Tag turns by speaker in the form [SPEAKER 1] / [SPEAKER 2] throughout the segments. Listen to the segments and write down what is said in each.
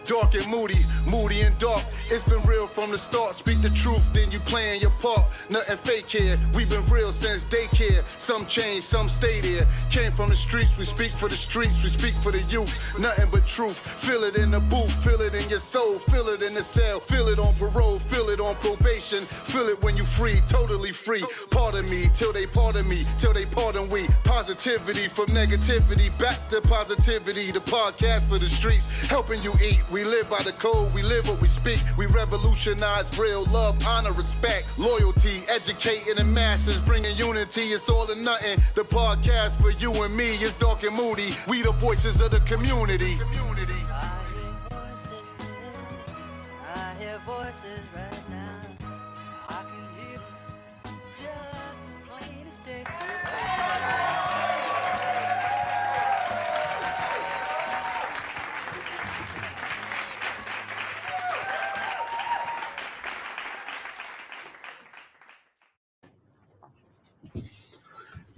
[SPEAKER 1] Dark and moody, moody and dark. It's been real from the start. Speak the truth, then you playing your part. Nothing fake here. We've been real since daycare. Some change, some stay there. Came from the streets, we speak for the streets, we speak for the youth. Nothing but truth. Feel it in the booth, feel it in your soul, feel it in the cell, feel it on parole, feel it on probation, feel it when you free, totally free. Pardon me, till they pardon me, till they pardon we. Positivity from negativity, back to positivity. The podcast for the streets, helping you eat. We live by the code, we live what we speak. We revolutionize real love, honor, respect, loyalty, educating the masses, bringing unity. It's all or nothing. The podcast for you and me is Dark and Moody. We the voices of the community.
[SPEAKER 2] I hear voices right now. I can hear them just as plain as day.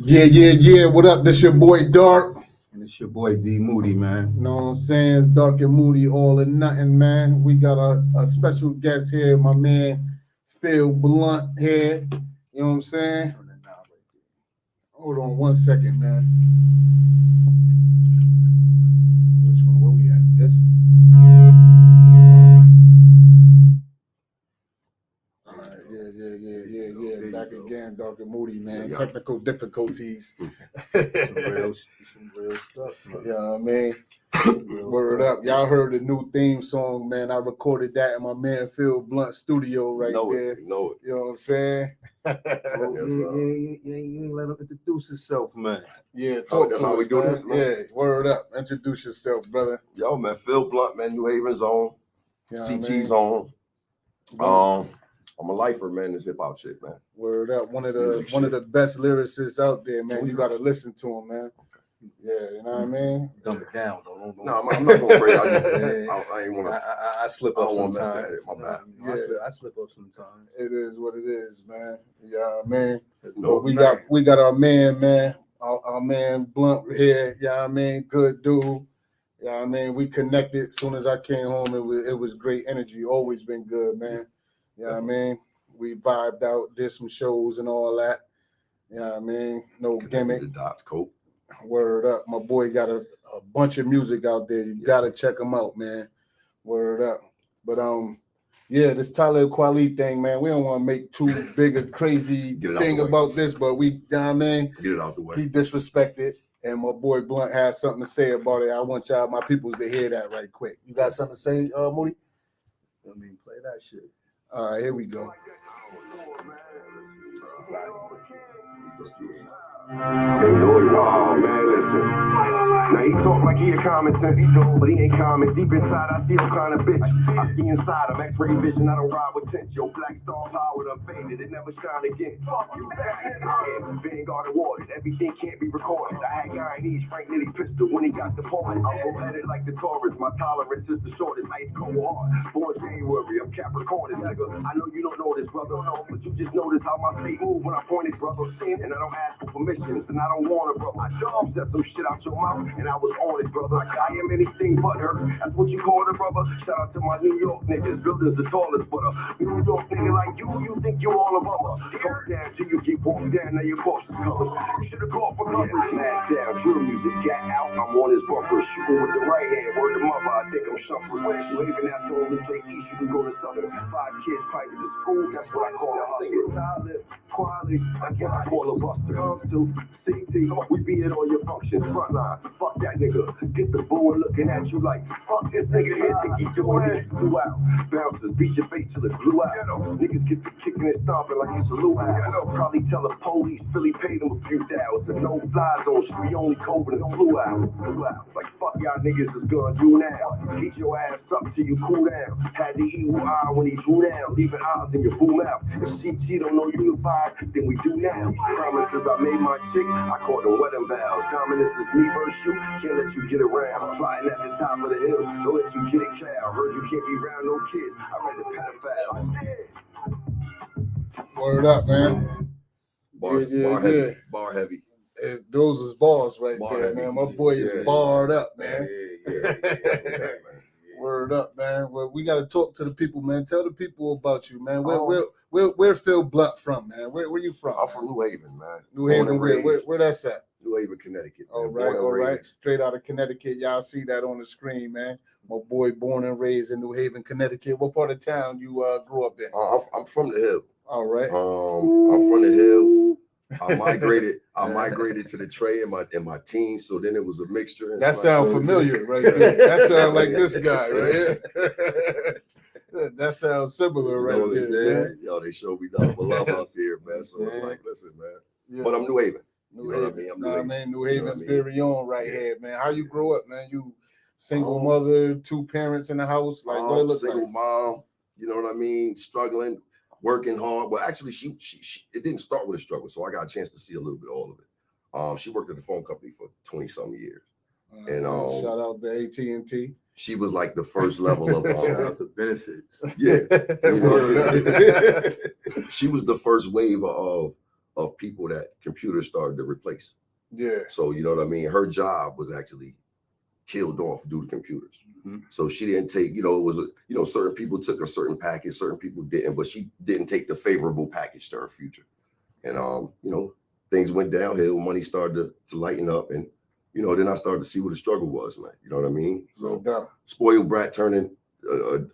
[SPEAKER 3] Yeah. What up? This your boy Dark.
[SPEAKER 4] And it's your boy D Moody, man.
[SPEAKER 3] You know what I'm saying? It's Dark and Moody, all or nothing, man. We got a special guest here, my man Phil Blount here. You know what I'm saying? Hold on 1 second, man. Which one? Where we at? This? All right, yeah. Back again, Dark and Moody, man. Technical difficulties.
[SPEAKER 4] Some real stuff, man.
[SPEAKER 3] You know what I mean? Word up. Y'all heard the new theme song, man. I recorded that in my man Phil Blount studio right there.
[SPEAKER 4] You know
[SPEAKER 3] what I'm saying?
[SPEAKER 4] You ain't let him introduce himself, man.
[SPEAKER 3] Yeah, talk
[SPEAKER 4] that's
[SPEAKER 3] to
[SPEAKER 4] how
[SPEAKER 3] us,
[SPEAKER 4] we do
[SPEAKER 3] man.
[SPEAKER 4] this, man.
[SPEAKER 3] Yeah, word up. Introduce yourself, brother.
[SPEAKER 5] Yo, man, Phil Blount, man, New Haven zone,
[SPEAKER 3] You know
[SPEAKER 5] CT
[SPEAKER 3] what I mean?
[SPEAKER 5] zone. I'm a lifer, man. This hip hop shit, man.
[SPEAKER 3] Word up. One of the best lyricists out there, man. You gotta listen to him, man. Yeah, you know what I mean?
[SPEAKER 4] Dumb it down, though.
[SPEAKER 5] No, I'm not gonna break. I ain't wanna.
[SPEAKER 4] I slip
[SPEAKER 5] I
[SPEAKER 4] up
[SPEAKER 5] don't want to mess
[SPEAKER 4] sometimes.
[SPEAKER 5] that at my bad.
[SPEAKER 3] Yeah.
[SPEAKER 4] I slip up sometimes.
[SPEAKER 3] It is what it is, man. Yeah, man.
[SPEAKER 5] No,
[SPEAKER 3] But we got our man, our man Blount here. Yeah, I mean, good dude. Yeah, I mean, we connected as soon as I came home. It was great energy. Always been good, man. Yeah, I mean, we vibed out, did some shows and all that. Yeah, I mean, no gimmick.
[SPEAKER 5] The dots, cope.
[SPEAKER 3] Word up. My boy got a bunch of music out there. You gotta check him out, man. Word up. But yeah, this Talib Kweli thing, man. We don't want to make too big a crazy thing about this, but we, you know what I mean?
[SPEAKER 5] Get it out the way.
[SPEAKER 3] He disrespected, and my boy Blount has something to say about it. I want y'all, my peoples, to hear that right quick. You got something to say, Moody?
[SPEAKER 4] I mean, play that shit.
[SPEAKER 3] All right, here we go.
[SPEAKER 6] Oh man, listen. Now he talk like he a common sense, but he ain't common. Deep inside, I feel kind of bitch. I see inside him, X-ray vision. I don't ride with tents. Yo, black star power done faded. It never shine again. Fuck you, Vanguard awarded. Everything can't be recorded. I had Guyanese Frank Nitty pistol when he got deported. I'll go at it like the Taurus. My tolerance is the shortest. Ice cold hard. Born January, I'm Capricorn, nigga. I know you don't know this, brother, but you just notice how my feet move when I point it, brother. And I don't ask for permissions, and I don't want it, bro. I just said some shit out your mouth, and I was on it, brother. I am anything but her. That's what you call it, brother. Shout out to my New York niggas. Buildings the tallest, but a New York nigga like you think you all above her. Come down till you keep walking down, now your corpse is covered. You should have called for coverage. Smash down, drill music, gat out. I'm on his bumper, shooting with the right hand. Word to mother, I think I'm shuffling. Waving at the only place east, you can go to Southern. 5 kids private to school, that's what I call a hustler. Talib, Kweli, that's what I call a buster. Comes to CT, we be at all your functions. Frontline, fuck that nigga. Get the boy looking at you like, fuck this nigga here to keep doing it. Blew out. Bouncers beat your face till it blew out. Niggas get to kicking and stomping like it's a luau. Probably tell the police Philly paid them a few thousand. No fly zone, we only COVID and flew out. Like fuck y'all niggas is gonna do now. Get your ass up till you cool down. Had the evil eye when he drew down, leaving eyes in your boom mouth. If CT don't know unified, then we do now. Promises I made my chick, I caught them wedding vows. Dominance is me versus you, can't let you get around. Flying at the top of the hill, don't let you get a cow. Heard you can't be around no kids, I read the pedophile.
[SPEAKER 3] Word up, man.
[SPEAKER 5] Bar heavy.
[SPEAKER 3] Those is bars right
[SPEAKER 5] Bar
[SPEAKER 3] there,
[SPEAKER 5] heavy.
[SPEAKER 3] man. My boy is barred up, man.
[SPEAKER 5] Yeah.
[SPEAKER 3] Word up, we gotta talk to the people, man. Tell the people about you, man. Where Phil Blount from, man? Where you from?
[SPEAKER 5] I'm from New Haven, man.
[SPEAKER 3] New Haven. Where that's at?
[SPEAKER 5] New Haven, Connecticut.
[SPEAKER 3] All right. Straight out of Connecticut. Y'all see that on the screen, man. My boy born and raised in New Haven, Connecticut. What part of town you grew up in?
[SPEAKER 5] I'm from the Hill.
[SPEAKER 3] All right.
[SPEAKER 5] I'm from the Hill. I migrated to the Trey in my teens, so then it was a mixture.
[SPEAKER 3] That sounds familiar, right there. That sounds like this guy, right? That sounds similar, right there. Man.
[SPEAKER 5] Yo, they showed me nothing but love out there, man. So it's like, listen, man. Yeah. But I'm New Haven.
[SPEAKER 3] New Haven. New Haven's very own right here, man. How you grow up, man? You single mother, 2 parents in the house, like what it look
[SPEAKER 5] single
[SPEAKER 3] like?
[SPEAKER 5] mom. You know what I mean? Struggling. Working hard. Well, actually, she it didn't start with a struggle, so I got a chance to see a little bit of all of it. She worked at the phone company for 20-some years, and
[SPEAKER 3] shout out to AT&T.
[SPEAKER 5] She was like the first level of
[SPEAKER 4] the benefits.
[SPEAKER 5] Yeah, she was the first wave of people that computers started to replace.
[SPEAKER 3] Yeah.
[SPEAKER 5] So you know what I mean. Her job was actually killed off due to computers. So she didn't take, it was, certain people took a certain package, certain people didn't, but she didn't take the favorable package to her future. And, things went downhill, money started to lighten up. And, then I started to see what the struggle was, man. You know what I mean? So spoiled brat turning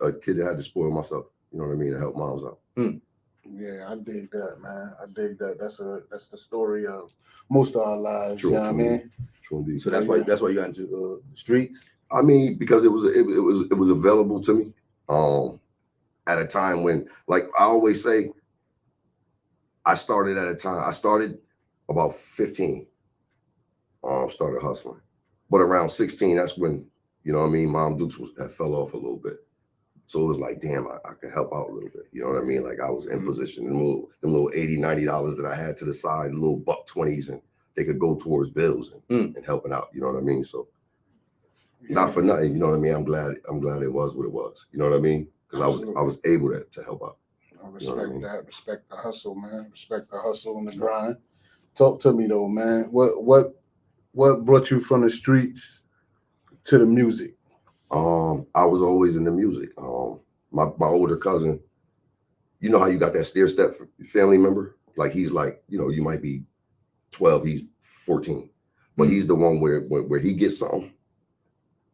[SPEAKER 5] a kid that had to spoil myself, you know what I mean, to help moms out.
[SPEAKER 3] Yeah, I dig that, man. I dig that. That's the story of most of our lives.
[SPEAKER 5] True,
[SPEAKER 3] you know what I mean?
[SPEAKER 5] True indeed.
[SPEAKER 4] So that's why you got into the streets.
[SPEAKER 5] I mean, because it was available to me at a time when, like I always say, I started at a time. I started about 15. Started hustling, but around 16, that's when Mom Dukes had fell off a little bit. So it was like, damn, I could help out a little bit. You know what I mean? Like I was in position, them little $80, $90 that I had to the side, little $120s, and they could go towards bills and helping out. You know what I mean? So. Not for nothing, you know what I mean? I'm glad it was what it was. You know what I mean? Because I was able to help out.
[SPEAKER 3] I respect that. Respect the hustle, man. Respect the hustle and the grind. Talk to me though, man. What brought you from the streets to the music?
[SPEAKER 5] I was always in the music. My older cousin, you know how you got that stair step family member? Like he's like, you might be 12, he's 14. But he's the one where he gets something.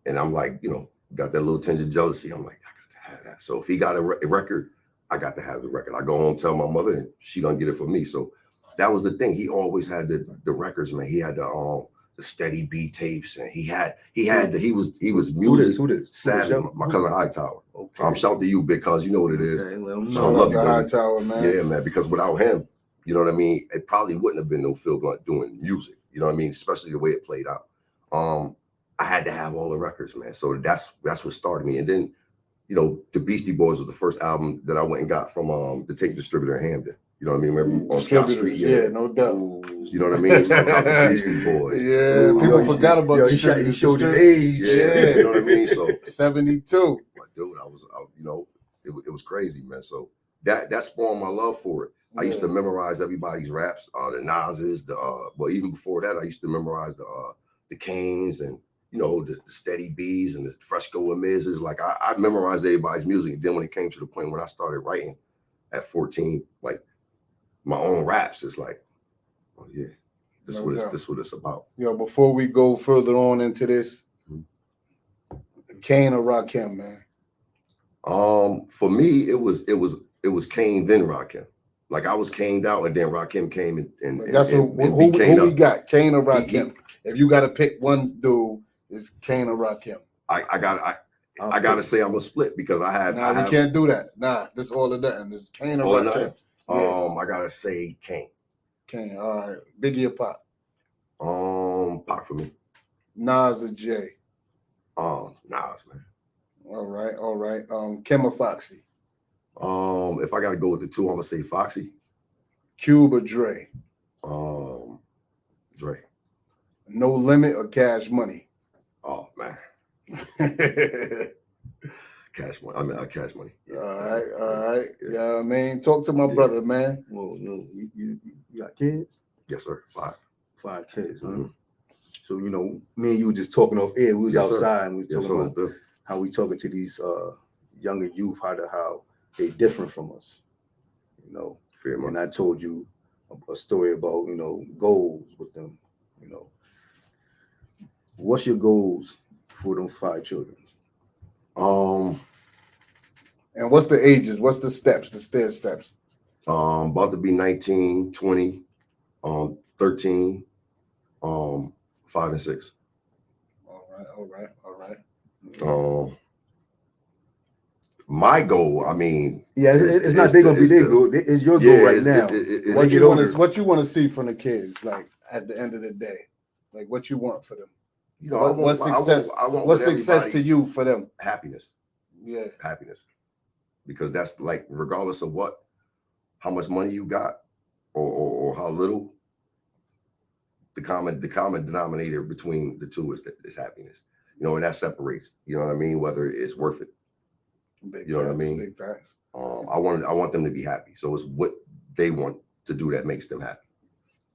[SPEAKER 5] And I'm like, got that little tinge of jealousy. I'm like, I got to have that. So if he got a record, I got to have the record. I go home, tell my mother, and she gonna get it for me. So that was the thing. He always had the records, man. He had the Steady B tapes, and he was music.
[SPEAKER 4] Who this?
[SPEAKER 5] Savage, my cousin Hightower.
[SPEAKER 4] Okay.
[SPEAKER 5] Shout to you because you know what it is.
[SPEAKER 4] Okay,
[SPEAKER 5] I love you,
[SPEAKER 3] Hightower, man.
[SPEAKER 5] Yeah, man. Because without him, you know what I mean, it probably wouldn't have been no Phil Blount doing music. You know what I mean, especially the way it played out. I had to have all the records, man. So that's what started me. And then, the Beastie Boys was the first album that I went and got from the tape distributor in Hamden. You know what I mean? Remember on Scott Street?
[SPEAKER 3] Yeah, no doubt.
[SPEAKER 5] You know what I mean? So the Beastie Boys.
[SPEAKER 3] Yeah, people forgot about the
[SPEAKER 4] he showed your age.
[SPEAKER 5] Yeah, you know what I mean? So
[SPEAKER 3] 72.
[SPEAKER 5] Dude, it was crazy, man. So that spawned my love for it. I used to memorize everybody's raps, the Nas's, but even before that, I used to memorize the Canes and the Steady B's and the Fresco and Miz's. Like I memorized everybody's music. And then when it came to the point when I started writing at 14, like my own raps, it's like, oh yeah, this is what it's about.
[SPEAKER 3] Before we go further on into this, Kane or Rakim, man?
[SPEAKER 5] For me, it was Kane then Rakim. Like I was caned out, and then Rakim came and
[SPEAKER 3] that's who we got, Kane or Rakim. If you got to pick one dude, it's Kane or Rakim.
[SPEAKER 5] I gotta say I'm a split because I have.
[SPEAKER 3] We can't do that. Nah, this all of that. It's Kane or Rakim.
[SPEAKER 5] I gotta say Kane.
[SPEAKER 3] Kane. All right. Biggie or Pac?
[SPEAKER 5] Pac for me.
[SPEAKER 3] Nas or Jay?
[SPEAKER 5] Nas, man.
[SPEAKER 3] All right. Kim or Foxy?
[SPEAKER 5] If I gotta go with the two, I'm gonna say Foxy.
[SPEAKER 3] Cube or Dre?
[SPEAKER 5] Dre.
[SPEAKER 3] No Limit or Cash Money?
[SPEAKER 5] Oh man. Cash Money. I mean, Cash Money. Yeah.
[SPEAKER 3] All right. Yeah, I mean, talk to my brother, man.
[SPEAKER 4] Well, no, you got kids?
[SPEAKER 5] Yes, sir.
[SPEAKER 4] 5 kids. Mm-hmm. So me and you were just talking off air. We was outside and we was talking about how we talking to these younger youth how they different from us, you know.
[SPEAKER 5] Very much.
[SPEAKER 4] And I told you a story about, you know, goals with them, you know. What's your goals for them 5 children?
[SPEAKER 3] And what's the ages? What's the steps, the stair steps?
[SPEAKER 5] About to be 19, 20, 13, 5 and 6.
[SPEAKER 3] All right.
[SPEAKER 5] My goal, I mean,
[SPEAKER 4] Yeah, it's not they're gonna be their goal. It's your goal right now.
[SPEAKER 3] What you want to see from the kids, like at the end of the day, like what you want for them.
[SPEAKER 5] You know,
[SPEAKER 3] What's success to you for them?
[SPEAKER 5] Happiness.
[SPEAKER 3] Yeah,
[SPEAKER 5] happiness, because that's like regardless of how much money you got, or how little. The common denominator between the two is happiness. You know, and that separates. You know what I mean? Whether it's worth it. You know what I mean?
[SPEAKER 3] Big facts.
[SPEAKER 5] I want them to be happy. So it's what they want to do that makes them happy.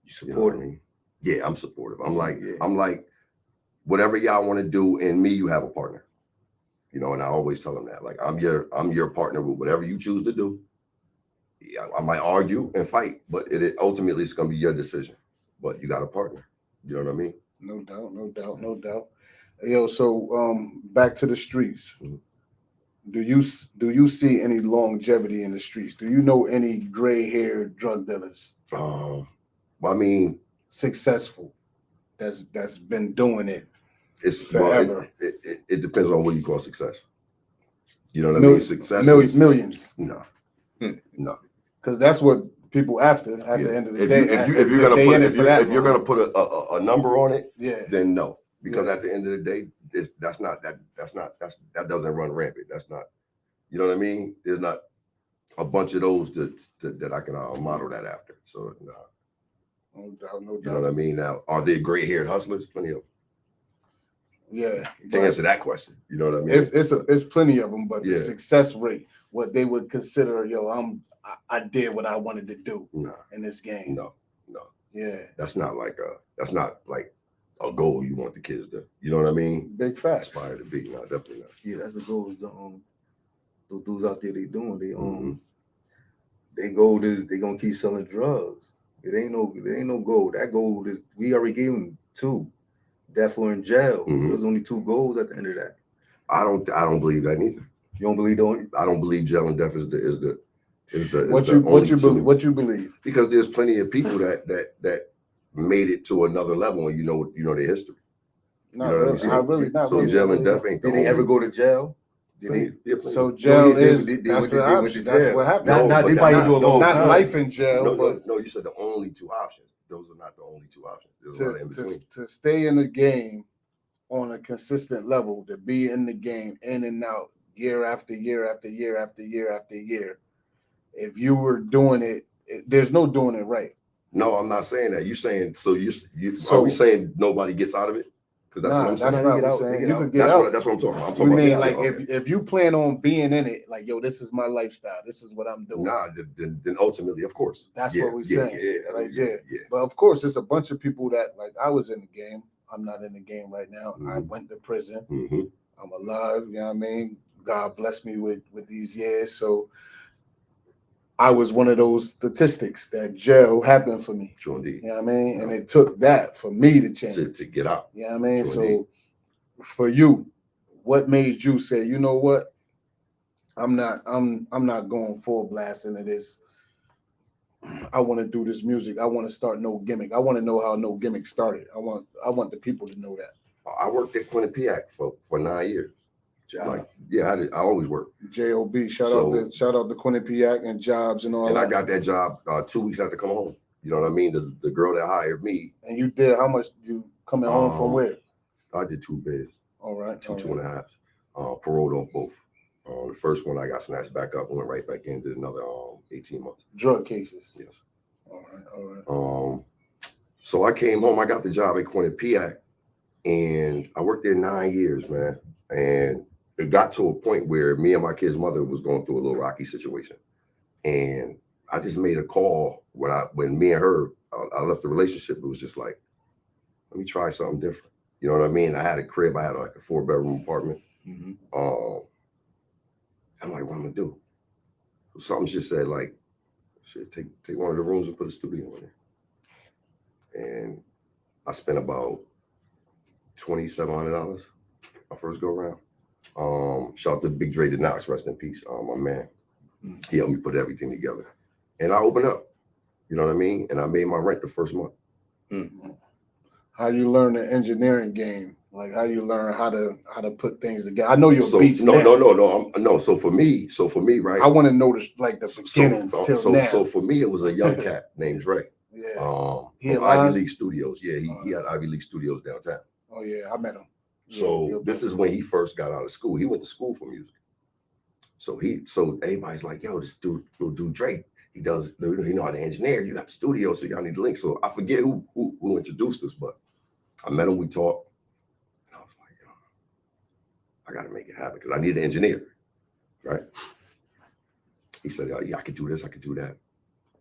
[SPEAKER 4] You support them?
[SPEAKER 5] I mean? Yeah, I'm supportive. I'm like, whatever y'all want to do, in me, you have a partner. You know, and I always tell them that. Like, I'm your partner with whatever you choose to do. Yeah, I might argue and fight, but it ultimately it's gonna be your decision. But you got a partner. You know what I mean?
[SPEAKER 3] No doubt. Yo, so back to the streets.
[SPEAKER 5] Mm-hmm.
[SPEAKER 3] Do you see any longevity in the streets? Do you know any gray-haired drug dealers?
[SPEAKER 5] Well, I mean,
[SPEAKER 3] successful that's been doing it.
[SPEAKER 5] It's
[SPEAKER 3] forever.
[SPEAKER 5] It depends on what you call success. You know what I mean? Success
[SPEAKER 3] millions.
[SPEAKER 5] No.
[SPEAKER 3] Because that's what people after the end of the day.
[SPEAKER 5] If you're gonna put a number on it, then no. Because at the end of the day, that doesn't run rampant. That's not, you know what I mean? There's not a bunch of those that I can model that after. So no.
[SPEAKER 3] No doubt.
[SPEAKER 5] You know what I mean? Now, are there gray-haired hustlers? Plenty of them.
[SPEAKER 3] Yeah.
[SPEAKER 5] To answer that question, you know what I mean?
[SPEAKER 3] It's plenty of them, but the success rate, what they would consider, I did what I wanted to do in this game.
[SPEAKER 5] No.
[SPEAKER 3] Yeah.
[SPEAKER 5] That's not like a goal you want the kids to, you know what I mean?
[SPEAKER 3] Big facts.
[SPEAKER 5] Aspire to be. No, definitely not.
[SPEAKER 4] Yeah, that's the goal. Those dudes out there, they doing. They goal is they gonna keep selling drugs. There ain't no goal. That goal is we already gave them 2. Death or in jail. There's only 2 goals at the end of that.
[SPEAKER 5] I don't believe that either.
[SPEAKER 4] You don't believe that?
[SPEAKER 5] I don't believe jail and death is the
[SPEAKER 3] what you believe?
[SPEAKER 5] Because there's plenty of people that made it to another level, and you know their history.
[SPEAKER 3] Not really.
[SPEAKER 5] So jail and death ain't.
[SPEAKER 4] Did they ever go to jail?
[SPEAKER 3] So jail that's the option. That's what happened.
[SPEAKER 4] They probably do a long time.
[SPEAKER 3] Not life in jail.
[SPEAKER 5] No, you said the only 2 options. Those are not the only 2 options. There's a lot in between.
[SPEAKER 3] To stay in the game on a consistent level, to be in the game in and out year after year after year after year after year. If you were doing it, there's no doing it right.
[SPEAKER 5] No, I'm not saying that. You saying are we saying nobody gets out of it? Because that's what I'm saying.
[SPEAKER 3] That's not what I'm saying. You could get out.
[SPEAKER 5] That's what I'm talking about.
[SPEAKER 3] We mean like if you plan on being in it, like this is my lifestyle. This is what I'm doing.
[SPEAKER 5] Then ultimately, of course.
[SPEAKER 3] That's what we're saying. Yeah. But of course, it's a bunch of people that like I was in the game. I'm not in the game right now. I went to prison. I'm alive. You know what I mean? God bless me with these years. So I was one of those statistics that jail happened for me.
[SPEAKER 5] True indeed.
[SPEAKER 3] You know what I mean? And it took that for me to change.
[SPEAKER 5] To get out.
[SPEAKER 3] You know what I mean?
[SPEAKER 5] True
[SPEAKER 3] So
[SPEAKER 5] indeed.
[SPEAKER 3] For you, what made you say, you know what? I'm not going full blast into this. I want to do this music. I want to start No Gimmick. I want to know how No Gimmick started. I want the people to know that.
[SPEAKER 5] I worked at Quinnipiac for 9 years. Like, I always work.
[SPEAKER 3] JOB, shout out to Quinnipiac and jobs and all.
[SPEAKER 5] And
[SPEAKER 3] that.
[SPEAKER 5] I got that job 2 weeks after coming home. You know what I mean? The girl that hired me.
[SPEAKER 3] And you did how much? You coming home from where?
[SPEAKER 5] I did 2 bids.
[SPEAKER 3] All right.
[SPEAKER 5] 2.5. Paroled off both. The first one I got snatched back up and went right back in, did another 18 months.
[SPEAKER 3] Drug cases.
[SPEAKER 5] Yes.
[SPEAKER 3] All right.
[SPEAKER 5] So I came home. I got the job at Quinnipiac, and I worked there 9 years, man. And it got to a point where me and my kid's mother was going through a little rocky situation, and I just made a call when me and her I left the relationship. It was just like, let me try something different. You know what I mean? I had a crib. I had like a 4-bedroom apartment. And gonna do? Something just said like, shit, take one of the rooms and put a studio in there. And I spent about $2,700 my first go around. Shout out to Big Dre the Knox, rest in peace. My man, he helped me put everything together, and I opened up. You know what I mean? And I made my rent the first month.
[SPEAKER 3] How you learn the engineering game? Like how you learn how to put things together? I know your beats.
[SPEAKER 5] No. So for me, right?
[SPEAKER 3] I want to know the beginnings till now.
[SPEAKER 5] So for me, it was a young cat named Dre.
[SPEAKER 3] Yeah.
[SPEAKER 5] From Ivy League Studios. Yeah, he had Ivy League Studios downtown.
[SPEAKER 3] Oh yeah, I met him.
[SPEAKER 5] So this is when he first got out of school. He went to school for music. So everybody's like, yo, this dude, little dude Drake, he know how to engineer. You got the studio, so y'all need the link. So I forget who introduced us, but I met him, we talked, and I was like, yo, I gotta make it happen because I need an engineer, right? He said, yeah, I could do this, I could do that.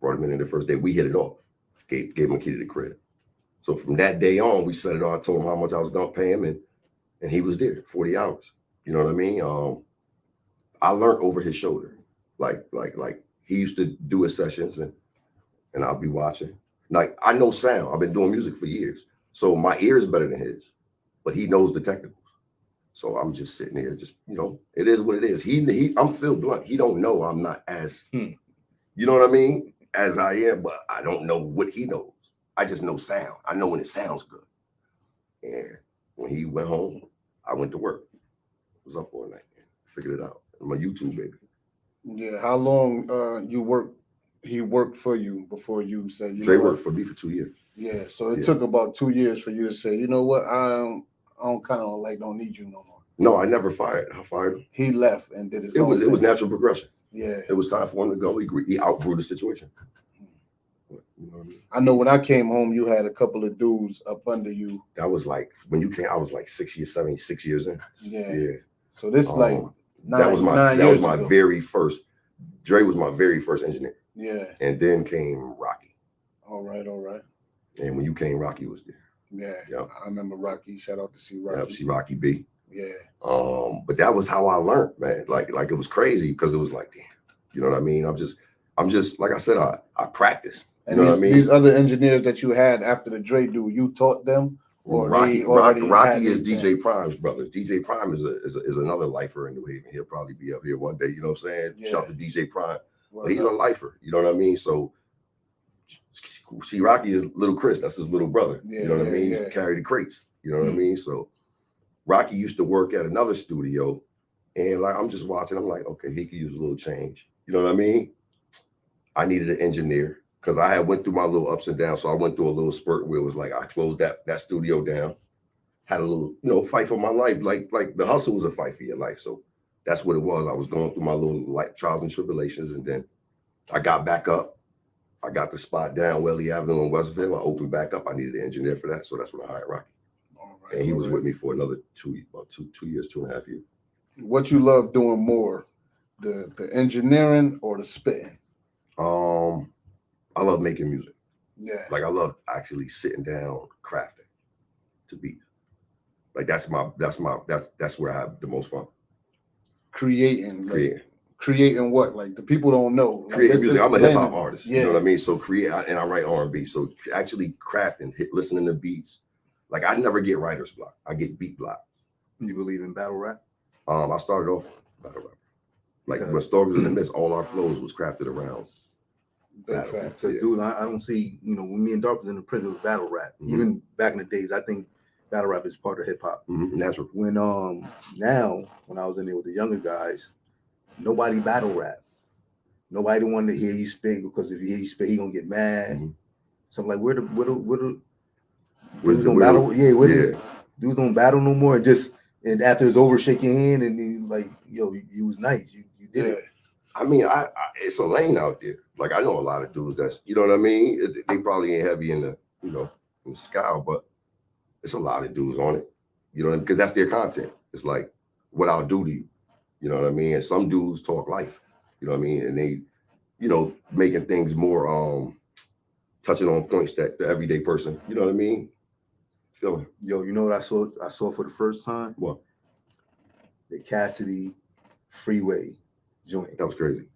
[SPEAKER 5] Brought him in the first day, we hit it off. Gave him a key to the crib. So from that day on, we set it all. I told him how much I was gonna pay him, and he was there 40 hours. You know what I mean? I learned over his shoulder. Like he used to do his sessions and I'll be watching. Like I know sound. I've been doing music for years. So my ear is better than his, but he knows the technicals. So I'm just sitting here, just, it is what it is. I'm Phil Blount. He don't know I'm not as, you know what I mean? As I am, but I don't know what he knows. I just know sound. I know when it sounds good. And when he went home, I went to work. Was up all night, figured it out. I'm a YouTube baby.
[SPEAKER 3] Yeah. How long he worked for you before you said
[SPEAKER 5] Dre worked for me for 2 years.
[SPEAKER 3] Yeah. So it took about 2 years for you to say, you know what, I don't need you no more.
[SPEAKER 5] No, I never fired. I fired him.
[SPEAKER 3] He left and did his
[SPEAKER 5] It
[SPEAKER 3] own
[SPEAKER 5] was
[SPEAKER 3] thing.
[SPEAKER 5] it was natural progression.
[SPEAKER 3] Yeah.
[SPEAKER 5] It was time for him to go. He outgrew the situation. You know what I mean?
[SPEAKER 3] I know when I came home, you had a couple of dudes up under you.
[SPEAKER 5] That was like when you came. I was like 6 years in.
[SPEAKER 3] Yeah. So this
[SPEAKER 5] that was my very first. Dre was my very first engineer.
[SPEAKER 3] Yeah.
[SPEAKER 5] And then came Rocky.
[SPEAKER 3] All right.
[SPEAKER 5] And when you came, Rocky was there.
[SPEAKER 3] Yeah.
[SPEAKER 5] Yep.
[SPEAKER 3] I remember Rocky. Shout out to C Rocky.
[SPEAKER 5] Yep, C Rocky B.
[SPEAKER 3] Yeah.
[SPEAKER 5] But that was how I learned, man. Like it was crazy because it was like, damn, you know what I mean? I'm just like I said, I practice. You know what I mean?
[SPEAKER 3] These other engineers that you had after the Dre dude, you taught them? Or
[SPEAKER 5] Rocky is DJ Prime's brother. DJ Prime is another lifer in New Haven. He'll probably be up here one day. You know what I'm saying? Yeah. Shout out to DJ Prime. But he's a lifer. You know what I mean? So see, Rocky is little Chris. That's his little brother. Yeah, you know what I mean? He used to carry the crates. You know what I mean? So Rocky used to work at another studio, and like I'm just watching. I'm like, okay, he could use a little change. You know what I mean? I needed an engineer because I had went through my little ups and downs. So I went through a little spurt where it was like I closed that studio down, had a little fight for my life. Like the hustle was a fight for your life. So that's what it was. I was going through my little life trials and tribulations, and then I got back up. I got the spot down Welly Avenue in Westville. I opened back up. I needed an engineer for that, so that's when I hired Rocky. And he was with me for another 2 years, 2.5 years.
[SPEAKER 3] What you love doing more, the engineering or the spitting?
[SPEAKER 5] I love making music.
[SPEAKER 3] Yeah.
[SPEAKER 5] Like I love actually sitting down crafting to beat. Like that's where I have the most fun.
[SPEAKER 3] Creating what? Like the people don't know.
[SPEAKER 5] Creating music. I'm a hip hop artist. Yeah. You know what I mean? So and I write R&B. So actually crafting, listening to beats. Like I never get writer's block. I get beat block.
[SPEAKER 4] You believe in battle rap?
[SPEAKER 5] I started off battle rap. Like when Storms in the Mist, all our flows was crafted around.
[SPEAKER 3] Facts.
[SPEAKER 4] Dude, I don't see, when me and Dark was in the prison, it was battle rap. Mm-hmm. Even back in the days, I think battle rap is part of hip hop.
[SPEAKER 5] Mm-hmm. Natural.
[SPEAKER 4] When now when I was in there with the younger guys, nobody battle rap. Nobody wanted to hear you spit because if you hear you spit, he gonna get mad. Mm-hmm. So I'm like, where the dudes don't battle? Dudes don't battle no more. And after it's over, shake your hand and then like, yo, you was nice. You did it.
[SPEAKER 5] I mean, it's a lane out there. Like I know a lot of dudes that's, you know what I mean? They probably ain't heavy in the, in the scowl, but it's a lot of dudes on it. You know, because that's their content. It's like what I'll do to you. You know what I mean? And some dudes talk life. You know what I mean? And they, making things more touching on points that the everyday person, you know what I mean? Feeling.
[SPEAKER 4] Yo, you know what I saw for the first time?
[SPEAKER 5] What?
[SPEAKER 4] The Cassidy Freeway joint.
[SPEAKER 5] That was crazy.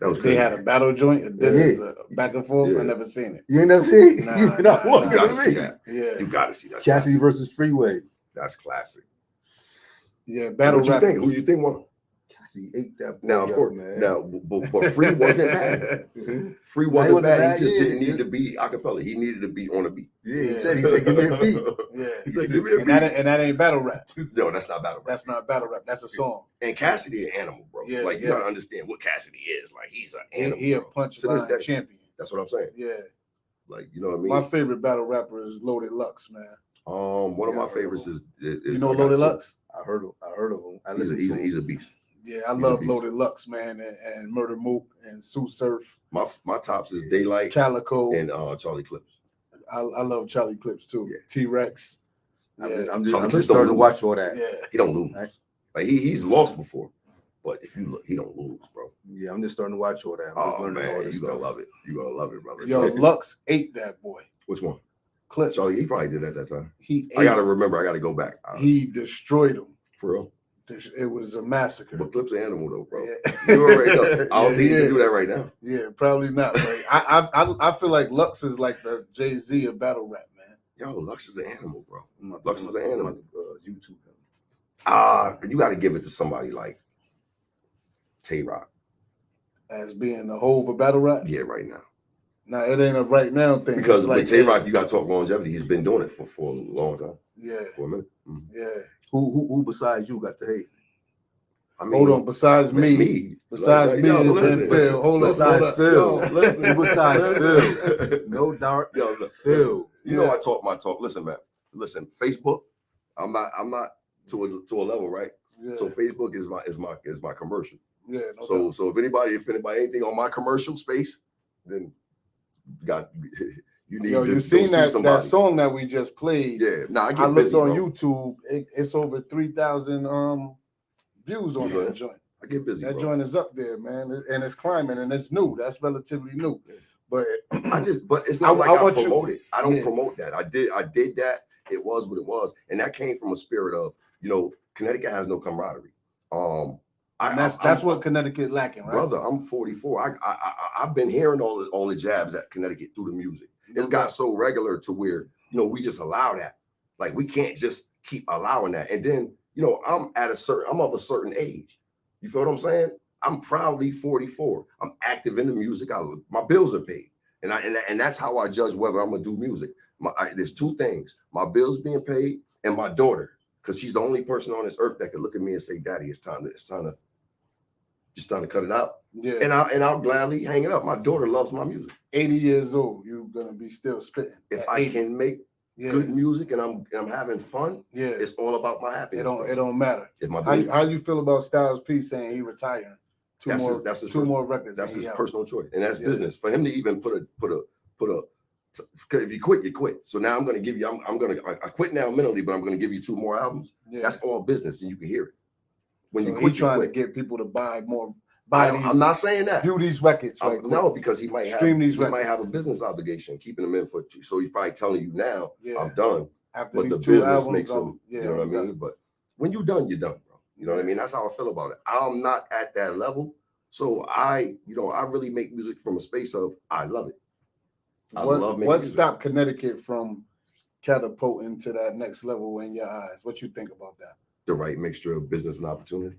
[SPEAKER 5] That was
[SPEAKER 3] They
[SPEAKER 5] crazy.
[SPEAKER 3] had a battle joint. This is back and forth.
[SPEAKER 5] Yeah.
[SPEAKER 3] I never seen it.
[SPEAKER 4] You ain't never seen it?
[SPEAKER 3] Nah,
[SPEAKER 4] You not
[SPEAKER 3] nah,
[SPEAKER 4] walking
[SPEAKER 5] You gotta
[SPEAKER 4] to
[SPEAKER 5] see
[SPEAKER 4] me.
[SPEAKER 5] that.
[SPEAKER 3] Yeah,
[SPEAKER 5] You gotta see that.
[SPEAKER 4] Cassidy versus Freeway.
[SPEAKER 5] That's classic.
[SPEAKER 3] yeah. Battle
[SPEAKER 5] What you
[SPEAKER 3] rappers.
[SPEAKER 5] think? Who you think won?
[SPEAKER 4] Cassidy ate that boy
[SPEAKER 5] Now, of
[SPEAKER 4] up,
[SPEAKER 5] course,
[SPEAKER 4] man.
[SPEAKER 5] now, but Free wasn't bad. Free
[SPEAKER 4] He
[SPEAKER 5] wasn't
[SPEAKER 4] wasn't
[SPEAKER 5] bad.
[SPEAKER 4] bad,
[SPEAKER 5] He just
[SPEAKER 4] yeah.
[SPEAKER 5] didn't need to be acapella. He needed to be on a beat.
[SPEAKER 4] Yeah, he said, give me a beat.
[SPEAKER 3] Yeah,
[SPEAKER 5] He said, give me a
[SPEAKER 3] and
[SPEAKER 5] beat.
[SPEAKER 3] that ain't battle rap.
[SPEAKER 5] No, that's not battle rap.
[SPEAKER 3] That's not battle rap. That's a song.
[SPEAKER 5] And Cassidy an animal, bro.
[SPEAKER 3] Yeah,
[SPEAKER 5] like you
[SPEAKER 3] yeah.
[SPEAKER 5] gotta understand what Cassidy is. Like he's an animal.
[SPEAKER 3] He a
[SPEAKER 5] bro. To this
[SPEAKER 3] punchline
[SPEAKER 5] day.
[SPEAKER 3] champion.
[SPEAKER 5] That's what I'm saying.
[SPEAKER 3] Yeah,
[SPEAKER 5] Like you know what I mean.
[SPEAKER 3] my favorite battle rapper is Loaded Lux, man.
[SPEAKER 5] One of
[SPEAKER 4] Yeah,
[SPEAKER 5] my
[SPEAKER 4] I heard
[SPEAKER 5] favorites
[SPEAKER 4] of
[SPEAKER 5] is
[SPEAKER 3] You know
[SPEAKER 5] I got
[SPEAKER 3] Loaded
[SPEAKER 5] two.
[SPEAKER 3] Lux?
[SPEAKER 4] I heard of him. I
[SPEAKER 5] He's
[SPEAKER 4] listened to him.
[SPEAKER 5] a beast.
[SPEAKER 3] Yeah, I
[SPEAKER 5] He's a
[SPEAKER 3] love
[SPEAKER 5] beast.
[SPEAKER 3] Loaded Lux, man, and Murder Mook and Sue Surf,
[SPEAKER 5] My tops is Daylight
[SPEAKER 3] Calico.
[SPEAKER 5] and Charlie Clips.
[SPEAKER 3] I love Charlie Clips too.
[SPEAKER 5] Yeah.
[SPEAKER 3] T-Rex.
[SPEAKER 4] I'm
[SPEAKER 3] Yeah,
[SPEAKER 4] just
[SPEAKER 5] Charlie
[SPEAKER 4] starting
[SPEAKER 5] Clips
[SPEAKER 4] to
[SPEAKER 5] don't
[SPEAKER 4] watch all that.
[SPEAKER 3] yeah.
[SPEAKER 5] He don't lose.
[SPEAKER 4] Right.
[SPEAKER 5] Like he's lost before, but if you look, he don't lose, bro.
[SPEAKER 4] Yeah, I'm just starting to watch all that. I'm just
[SPEAKER 5] Oh
[SPEAKER 4] learning all
[SPEAKER 5] man,
[SPEAKER 4] this
[SPEAKER 5] you gonna
[SPEAKER 4] stuff.
[SPEAKER 5] love it. You gonna love it, brother.
[SPEAKER 3] Yo,
[SPEAKER 5] Trust me.
[SPEAKER 3] Lux ate that boy.
[SPEAKER 5] Which one?
[SPEAKER 3] Clips.
[SPEAKER 5] Charlie, he probably did at that time.
[SPEAKER 3] He ate
[SPEAKER 5] I gotta
[SPEAKER 3] him.
[SPEAKER 5] remember. I gotta go back.
[SPEAKER 3] He destroyed him.
[SPEAKER 5] For real.
[SPEAKER 3] It was a massacre.
[SPEAKER 5] But Clip's an animal though, bro.
[SPEAKER 3] Yeah.
[SPEAKER 5] You already know. I don't
[SPEAKER 3] Yeah,
[SPEAKER 5] think you
[SPEAKER 3] yeah.
[SPEAKER 5] can do that right now.
[SPEAKER 3] Yeah, probably not. But I feel like Lux is like the Jay-Z of battle rap, man.
[SPEAKER 5] Yo, Lux is an animal, bro.
[SPEAKER 4] I'm
[SPEAKER 5] Lux is an animal.
[SPEAKER 4] YouTube him.
[SPEAKER 5] You got to give it to somebody like Tay-Rock.
[SPEAKER 3] As being the whole of battle rap.
[SPEAKER 5] Yeah, right now.
[SPEAKER 3] Now it ain't a right now thing.
[SPEAKER 5] Because
[SPEAKER 3] It's
[SPEAKER 5] with
[SPEAKER 3] like
[SPEAKER 5] Tay-Rock, you got to talk longevity. He's been doing it for a long time.
[SPEAKER 3] Yeah,
[SPEAKER 5] For a minute. Mhm.
[SPEAKER 3] yeah.
[SPEAKER 4] Who besides you got the hate?
[SPEAKER 5] I mean,
[SPEAKER 3] Hold on. Besides me, besides
[SPEAKER 5] Like,
[SPEAKER 3] me,
[SPEAKER 5] yo,
[SPEAKER 3] and
[SPEAKER 5] listen,
[SPEAKER 3] then
[SPEAKER 5] listen.
[SPEAKER 3] Phil. Hold on,
[SPEAKER 4] Besides
[SPEAKER 3] hold up.
[SPEAKER 4] Phil.
[SPEAKER 3] Yo, listen.
[SPEAKER 4] Besides Phil. No dark.
[SPEAKER 5] Yo, look,
[SPEAKER 4] Phil.
[SPEAKER 5] you know I talk my talk. Listen, man. Listen, Facebook. I'm not to a level, right?
[SPEAKER 3] Yeah,
[SPEAKER 5] So Facebook is my commercial.
[SPEAKER 3] yeah.
[SPEAKER 5] So if anybody anything on my commercial space, then you need
[SPEAKER 3] Yo,
[SPEAKER 5] to
[SPEAKER 3] you
[SPEAKER 5] go
[SPEAKER 3] seen
[SPEAKER 5] see
[SPEAKER 3] that
[SPEAKER 5] somebody.
[SPEAKER 3] song that we just played?
[SPEAKER 5] Yeah, nah, I get
[SPEAKER 3] I looked
[SPEAKER 5] busy,
[SPEAKER 3] on
[SPEAKER 5] bro.
[SPEAKER 3] YouTube. It's over 3,000 views on
[SPEAKER 5] Views on
[SPEAKER 3] that
[SPEAKER 5] it?
[SPEAKER 3] joint.
[SPEAKER 5] I get busy,
[SPEAKER 3] That
[SPEAKER 5] bro.
[SPEAKER 3] joint is up there, man, and it's climbing, and it's new. That's relatively new. But
[SPEAKER 5] But it's not
[SPEAKER 3] I
[SPEAKER 5] like I
[SPEAKER 3] want you-
[SPEAKER 5] promote it. I don't
[SPEAKER 3] Yeah.
[SPEAKER 5] promote that. I did that. It was what it was, and that came from a spirit of, Connecticut has no camaraderie.
[SPEAKER 3] and that's what Connecticut lacking, right?
[SPEAKER 5] Brother, I'm 44. I've been hearing all the jabs at Connecticut through the music. It's got so regular to where we just allow that. Like we can't just keep allowing that. And then I'm of a certain age. You feel what I'm saying? I'm proudly 44. I'm active in the music. My bills are paid, and that's how I judge whether I'm gonna do music. There's two things: my bills being paid, and my daughter, because she's the only person on this earth that can look at me and say, "Daddy, it's time to cut it out."
[SPEAKER 3] Yeah.
[SPEAKER 5] And I'll gladly hang it up. My daughter loves my music.
[SPEAKER 3] 80 years old, you're gonna be still spitting.
[SPEAKER 5] If
[SPEAKER 3] At
[SPEAKER 5] I
[SPEAKER 3] 80.
[SPEAKER 5] can make
[SPEAKER 3] yeah,
[SPEAKER 5] good music and I'm having fun,
[SPEAKER 3] yeah,
[SPEAKER 5] it's all about my happiness.
[SPEAKER 3] it don't matter.
[SPEAKER 5] It's my
[SPEAKER 3] How
[SPEAKER 5] business.
[SPEAKER 3] you feel about Styles P saying he retiring? Two more records.
[SPEAKER 5] That's
[SPEAKER 3] and
[SPEAKER 5] his
[SPEAKER 3] he out.
[SPEAKER 5] personal choice, and that's
[SPEAKER 3] Yeah.
[SPEAKER 5] business for him to even put a. Because if you quit, you quit. So now I'm going to give you. I quit now mentally, but I'm going to give you 2 more albums.
[SPEAKER 3] Yeah.
[SPEAKER 5] That's all business, and you can hear it. When
[SPEAKER 3] So
[SPEAKER 5] you
[SPEAKER 3] he
[SPEAKER 5] quit, you
[SPEAKER 3] trying
[SPEAKER 5] quit.
[SPEAKER 3] to get people to buy more.
[SPEAKER 5] I'm not saying that.
[SPEAKER 3] View these records. Right quick.
[SPEAKER 5] No, because he might have
[SPEAKER 3] Stream these
[SPEAKER 5] he might
[SPEAKER 3] records.
[SPEAKER 5] have a business obligation keeping them in for 2. So he's probably telling you now,
[SPEAKER 3] Yeah.
[SPEAKER 5] I'm done.
[SPEAKER 3] After
[SPEAKER 5] But
[SPEAKER 3] these
[SPEAKER 5] the
[SPEAKER 3] 2
[SPEAKER 5] business
[SPEAKER 3] albums,
[SPEAKER 5] makes him.
[SPEAKER 3] yeah,
[SPEAKER 5] You know what I
[SPEAKER 3] I'm
[SPEAKER 5] mean?
[SPEAKER 3] done.
[SPEAKER 5] But when you're done, bro. You know what I mean? That's how I feel about it. I'm not at that level. So I really make music from a space of I love it. I love making
[SPEAKER 3] What
[SPEAKER 5] music.
[SPEAKER 3] stopped Connecticut from catapulting to that next level in your eyes? What you think about that?
[SPEAKER 5] The right mixture of business and opportunity.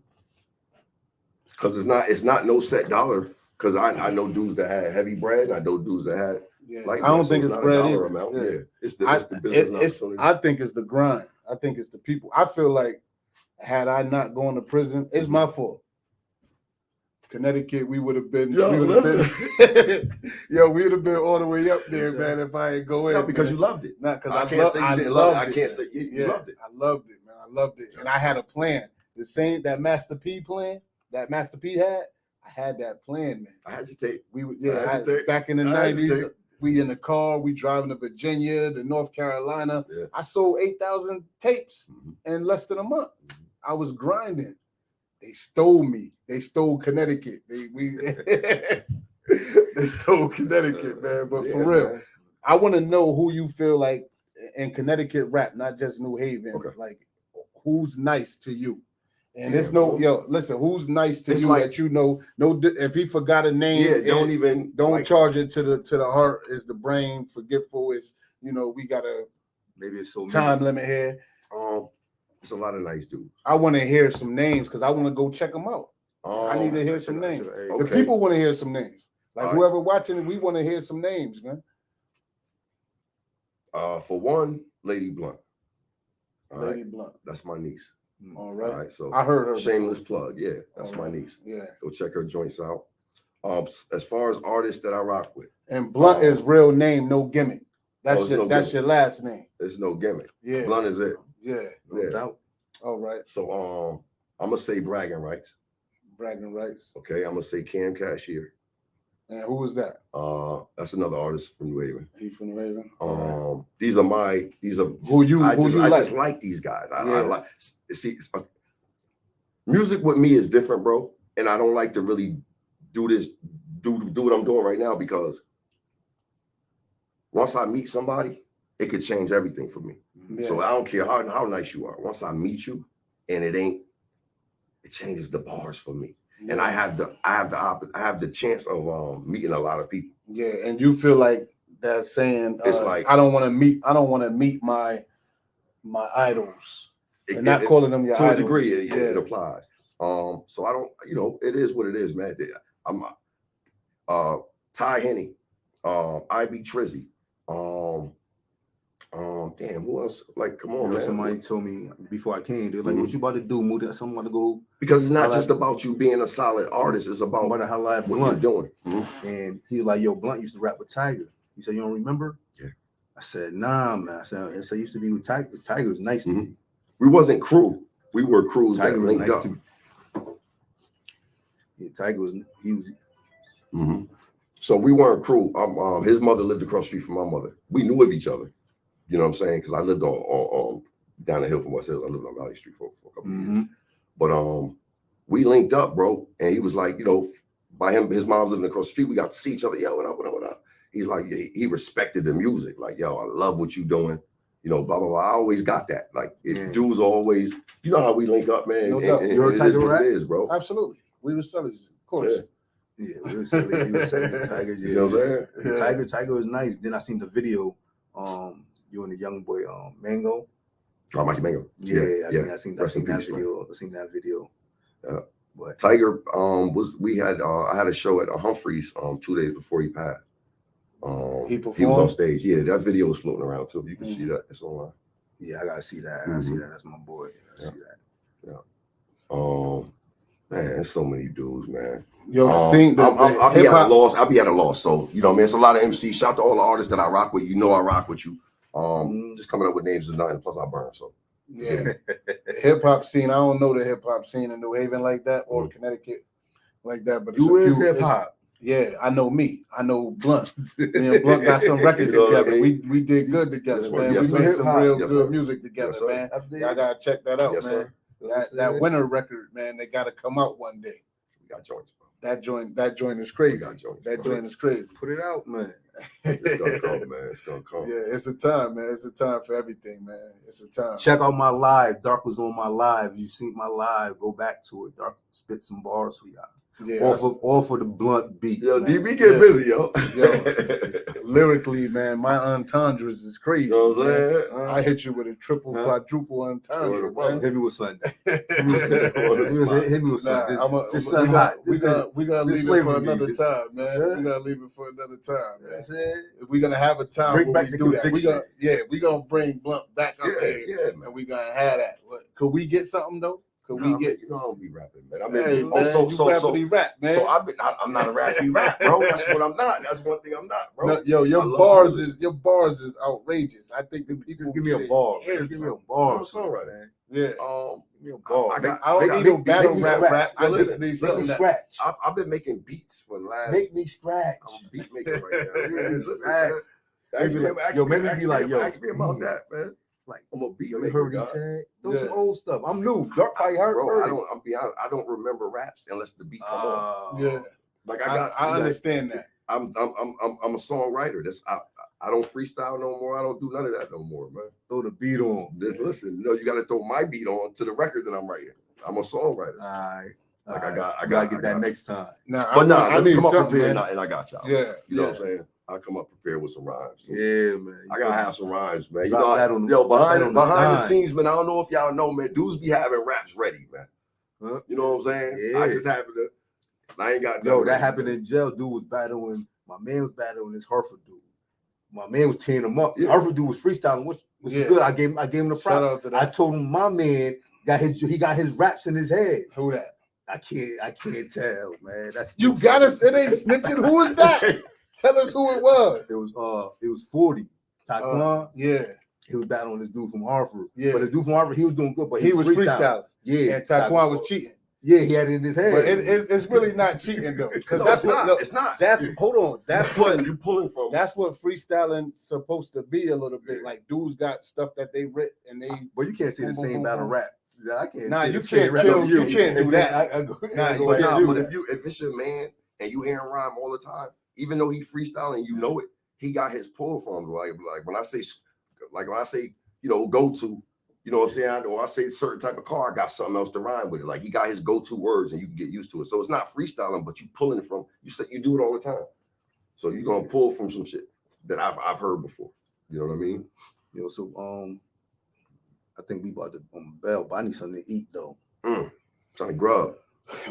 [SPEAKER 5] Because it's not no set dollar. Because I know dudes that had heavy bread, and I know dudes that had
[SPEAKER 3] Yeah,
[SPEAKER 5] light
[SPEAKER 3] I don't
[SPEAKER 5] bread, so
[SPEAKER 3] think it's
[SPEAKER 5] not a
[SPEAKER 3] bread
[SPEAKER 5] dollar
[SPEAKER 3] either.
[SPEAKER 5] amount.
[SPEAKER 3] Yeah.
[SPEAKER 5] Yeah. It's the business and opportunity.
[SPEAKER 3] I think it's the grind. I think it's the people. I feel like had I not gone to prison, it's my fault. Connecticut, we would have been.
[SPEAKER 5] Yo,
[SPEAKER 3] we would have been all the way up there, man. If I ain't go in,
[SPEAKER 5] No, because
[SPEAKER 3] man.
[SPEAKER 5] you loved it.
[SPEAKER 3] Not because
[SPEAKER 5] I can't say you didn't love it. I can't say you loved it.
[SPEAKER 3] I loved it, man. I loved it, and I had a plan. The same that Master P plan that Master P had. I had that plan, man.
[SPEAKER 5] I had to take.
[SPEAKER 3] Back in the
[SPEAKER 5] I had to
[SPEAKER 3] 90s,
[SPEAKER 5] take.
[SPEAKER 3] we in the car, we driving to Virginia, to North Carolina.
[SPEAKER 5] Yeah.
[SPEAKER 3] I sold 8,000 tapes
[SPEAKER 5] Mhm.
[SPEAKER 3] in less than a month. I was grinding. They stole me. They stole Connecticut. They stole Connecticut, man. But for real,
[SPEAKER 5] man.
[SPEAKER 3] I want to know who you feel like in Connecticut rap, not just New Haven.
[SPEAKER 5] Okay.
[SPEAKER 3] Like, who's nice to you? And there's no, listen, who's nice to you that you know, if he forgot a name, don't charge it to the heart. Is the brain forgetful? Is, we got a
[SPEAKER 4] maybe it's so
[SPEAKER 3] time limit here.
[SPEAKER 5] It's a lot of nice dudes.
[SPEAKER 3] I want to hear some names because I want to go check them out. I need to hear some names. The people want to hear some names. Like whoever watching, we want to hear some names, man.
[SPEAKER 5] For one, Lady Blount.
[SPEAKER 3] Lady Blount.
[SPEAKER 5] That's my niece.
[SPEAKER 3] All right.
[SPEAKER 5] All right. So
[SPEAKER 3] I heard her.
[SPEAKER 5] Shameless plug. Yeah, that's my niece.
[SPEAKER 3] Yeah.
[SPEAKER 5] Go check her joints out. As far as artists that I rock with.
[SPEAKER 3] And Blount is real name, no gimmick. That's your last name.
[SPEAKER 5] There's no gimmick.
[SPEAKER 3] Yeah.
[SPEAKER 5] Blount is it.
[SPEAKER 3] Yeah.
[SPEAKER 5] No doubt.
[SPEAKER 3] All right.
[SPEAKER 5] So I'm gonna say bragging rights.
[SPEAKER 3] Bragging rights.
[SPEAKER 5] Okay, I'm gonna say Cam Cashier.
[SPEAKER 3] And who was that?
[SPEAKER 5] That's another artist from New Haven.
[SPEAKER 3] He from New Haven.
[SPEAKER 5] These are I just like these guys. I like music with me is different, bro. And I don't like to really do what I'm doing right now, because once I meet somebody, it could change everything for me. Yeah. So I don't care how nice you are. Once I meet you, and it changes the bars for me. Yeah. And I have the chance of meeting a lot of people.
[SPEAKER 3] Yeah, and you feel like that saying,
[SPEAKER 5] it's like
[SPEAKER 3] I don't want to meet my idols. And not calling them your
[SPEAKER 5] to
[SPEAKER 3] idols.
[SPEAKER 5] A degree, it applies. So I don't, it is what it is, man. I'm Ty Henny, IB Trizzy, damn, who else? Like, come on, man.
[SPEAKER 4] Somebody told me before I came, they're like, what you about to do, Moody? Something about to go.
[SPEAKER 5] Because it's not just about you being a solid artist, it's about
[SPEAKER 4] what
[SPEAKER 5] you're doing.
[SPEAKER 4] And he was like, yo, Blount used to rap with Tiger. He said, you don't remember?
[SPEAKER 5] Yeah.
[SPEAKER 4] I said, nah, man. I said, I used to be with Tiger. Tiger was nice to me.
[SPEAKER 5] We wasn't crew. We were crews that linked up.
[SPEAKER 4] Yeah, Tiger was, he was.
[SPEAKER 5] So we weren't crew. His mother lived across the street from my mother. We knew of each other. You know what I'm saying? Because I lived on down the hill from West Hills. I lived on Valley Street for a couple of years. But we linked up, bro. And he was like, by him, his mom living across the street, we got to see each other. Yo, what up, what up, what up? He's like, he respected the music. Like, yo, I love what you doing. Blah, blah, blah. I always got that. Like, dudes always, how we link up, man.
[SPEAKER 3] No
[SPEAKER 5] and
[SPEAKER 3] doubt.
[SPEAKER 5] it is what it is, bro.
[SPEAKER 3] Absolutely. We were sellers, of course.
[SPEAKER 4] Yeah, we were selling Tigers.
[SPEAKER 5] You know what I'm saying?
[SPEAKER 4] Yeah. Tiger was nice. Then I seen the video, you and the young boy, Mango.
[SPEAKER 5] Oh, Mikey Mango.
[SPEAKER 4] I seen that video.
[SPEAKER 5] Yeah. But Tiger, I had a show at Humphreys 2 days before he passed.
[SPEAKER 3] He performed?
[SPEAKER 5] He was on stage. Yeah, that video was floating around too. You can see that. It's online.
[SPEAKER 4] Yeah, I gotta see that. I gotta see that. That's my boy. I gotta see that.
[SPEAKER 5] Yeah. Man, there's so many dudes, man.
[SPEAKER 3] Yo,
[SPEAKER 5] I'll be at a loss. So, man, it's a lot of MCs. Shout out to all the artists that I rock with. I rock with you. Just coming up with names is nothing. Plus, I burn. So,
[SPEAKER 3] yeah. Hip hop scene. I don't know the hip hop scene in New Haven like that, or Connecticut like that. But
[SPEAKER 4] you is hip hop.
[SPEAKER 3] Yeah, I know me. I know Blount. Me and Blount got some records together. I mean? We did good together, man.
[SPEAKER 5] Yes,
[SPEAKER 3] we made some real good
[SPEAKER 5] sir.
[SPEAKER 3] Music together, man.
[SPEAKER 5] Y'all
[SPEAKER 3] gotta check that out,
[SPEAKER 5] yes,
[SPEAKER 3] man. That winter record, man, they gotta come out one day.
[SPEAKER 5] We got joints, bro.
[SPEAKER 3] That joint is crazy. That joint is crazy.
[SPEAKER 4] Put it out, man.
[SPEAKER 5] It's gonna come, man. It's gonna come.
[SPEAKER 3] Yeah, it's a time, man. It's a time for everything, man. It's a time.
[SPEAKER 4] Check out my live. Dark was on my live. You seen my live? Go back to it. Dark spit some bars for y'all.
[SPEAKER 3] Yeah,
[SPEAKER 4] all for the Blount beat.
[SPEAKER 5] Yo, man. DB get busy, yo.
[SPEAKER 3] Lyrically, man, my entendres is crazy.
[SPEAKER 5] You know what I'm saying?
[SPEAKER 3] I hit you with a triple, quadruple entendre, man.
[SPEAKER 4] Hit me with something. Hit me with something.
[SPEAKER 3] We gotta leave it for another time, man. We gotta leave it for another time, man. We're gonna have a time when we do that. We gonna bring Blount back up there, and we gonna have that. Could we get something though? Could we get?
[SPEAKER 5] I don't be rapping, man. I
[SPEAKER 3] mean,
[SPEAKER 5] rap, man.
[SPEAKER 3] So
[SPEAKER 5] I'm not a rappy rap, bro. That's what I'm not. That's one thing I'm not, bro.
[SPEAKER 3] No, your bars is outrageous. I think the people
[SPEAKER 4] just give me a bar. Give me a bar.
[SPEAKER 5] I'm a songwriter, man.
[SPEAKER 3] Yeah.
[SPEAKER 4] Give me a bar.
[SPEAKER 3] I don't need no battle rap. I just need something
[SPEAKER 4] scratch.
[SPEAKER 5] I've been making beats for the last.
[SPEAKER 4] Make me scratch.
[SPEAKER 5] I'm a beat maker right now. Ask me about that, man.
[SPEAKER 4] Like,
[SPEAKER 5] I'm a beat
[SPEAKER 4] you
[SPEAKER 5] maker.
[SPEAKER 4] Heard what he said? Those some old stuff. I'm new. Dark probably heard.
[SPEAKER 5] Bro, I'll be honest. I don't remember raps unless the beat come on.
[SPEAKER 3] Yeah.
[SPEAKER 5] Like
[SPEAKER 3] I understand that.
[SPEAKER 5] I'm a songwriter. I don't freestyle no more. I don't do none of that no more, man.
[SPEAKER 4] Throw the beat on.
[SPEAKER 5] Just listen. You got to throw my beat on to the record that I'm writing. I'm a songwriter.
[SPEAKER 7] All right.
[SPEAKER 5] Like
[SPEAKER 7] All
[SPEAKER 5] I
[SPEAKER 7] right.
[SPEAKER 5] got
[SPEAKER 7] get that next time.
[SPEAKER 3] Nah,
[SPEAKER 5] But
[SPEAKER 3] I need
[SPEAKER 5] come up
[SPEAKER 3] something,
[SPEAKER 5] prepared
[SPEAKER 3] man.
[SPEAKER 5] and I got y'all.
[SPEAKER 3] Yeah,
[SPEAKER 5] You know
[SPEAKER 3] yeah.
[SPEAKER 5] what I'm saying? I come up prepared with some rhymes. So
[SPEAKER 7] Yeah, man.
[SPEAKER 5] I gotta have some rhymes, man. You
[SPEAKER 7] Drop
[SPEAKER 5] know,
[SPEAKER 7] that on the-
[SPEAKER 5] yo, behind
[SPEAKER 7] that on
[SPEAKER 5] the
[SPEAKER 7] the
[SPEAKER 5] scenes, man. I don't know if y'all know, man. Dudes be having raps ready, man.
[SPEAKER 7] Huh?
[SPEAKER 5] You know what I'm saying?
[SPEAKER 7] Yeah.
[SPEAKER 5] I just happen to. I ain't got.
[SPEAKER 7] Yo,
[SPEAKER 5] nothing
[SPEAKER 7] that
[SPEAKER 5] ready,
[SPEAKER 7] happened
[SPEAKER 5] man.
[SPEAKER 7] in jail. Dude was battling. My man was battling this Hereford dude. My man was tearing him up.
[SPEAKER 5] Yeah.
[SPEAKER 7] Hereford dude was freestyling, which was
[SPEAKER 3] Yeah.
[SPEAKER 7] good. I gave him the
[SPEAKER 3] Shout
[SPEAKER 7] prop.
[SPEAKER 3] out to that.
[SPEAKER 7] I told him my man got his raps in his head.
[SPEAKER 3] Who that?
[SPEAKER 7] I can't tell, man. That's
[SPEAKER 3] You got us. It ain't snitching. Who is that? Tell us who it was.
[SPEAKER 7] It was 40. Taquan.
[SPEAKER 3] Yeah.
[SPEAKER 7] He was battling this dude from Harvard.
[SPEAKER 3] Yeah.
[SPEAKER 7] But the dude from Harvard, he was doing good, but
[SPEAKER 3] He was freestyling.
[SPEAKER 7] Yeah.
[SPEAKER 3] And Taquan was cheating.
[SPEAKER 7] Yeah, he had it in his head.
[SPEAKER 3] But it's really not cheating though. Because
[SPEAKER 5] No,
[SPEAKER 3] that's
[SPEAKER 5] it's
[SPEAKER 3] what
[SPEAKER 5] not.
[SPEAKER 3] look,
[SPEAKER 5] It's not.
[SPEAKER 3] that's hold on. That's what
[SPEAKER 5] you pulling from.
[SPEAKER 3] that's what freestyling supposed to be a little bit. Like dudes got stuff that they writ and they
[SPEAKER 7] But you can't say the
[SPEAKER 3] Boom, boom,
[SPEAKER 7] same
[SPEAKER 3] boom,
[SPEAKER 7] battle
[SPEAKER 3] boom.
[SPEAKER 7] rap. I can't.
[SPEAKER 3] Nah,
[SPEAKER 7] say
[SPEAKER 3] you
[SPEAKER 7] the same
[SPEAKER 3] can't
[SPEAKER 7] rap
[SPEAKER 3] kill-
[SPEAKER 7] on
[SPEAKER 3] you can't do that.
[SPEAKER 7] I
[SPEAKER 3] Nah,
[SPEAKER 7] go,
[SPEAKER 3] you
[SPEAKER 5] But,
[SPEAKER 3] can't
[SPEAKER 5] nah,
[SPEAKER 3] do
[SPEAKER 5] but
[SPEAKER 3] that.
[SPEAKER 5] if it's your man and you hearing rhyme all the time, even though he freestyling, you know it. He got his pull from like when I say go to. You know what I'm saying? Or I say certain type of car, I got something else to rhyme with it. Like he got his go-to words and you can get used to it. So it's not freestyling, but you pulling it from, you do it all the time. So you're gonna pull from some shit that I've heard before. You know what I mean?
[SPEAKER 7] Yo, so I think we about to bell, but I need something to eat though.
[SPEAKER 5] Trying to grub.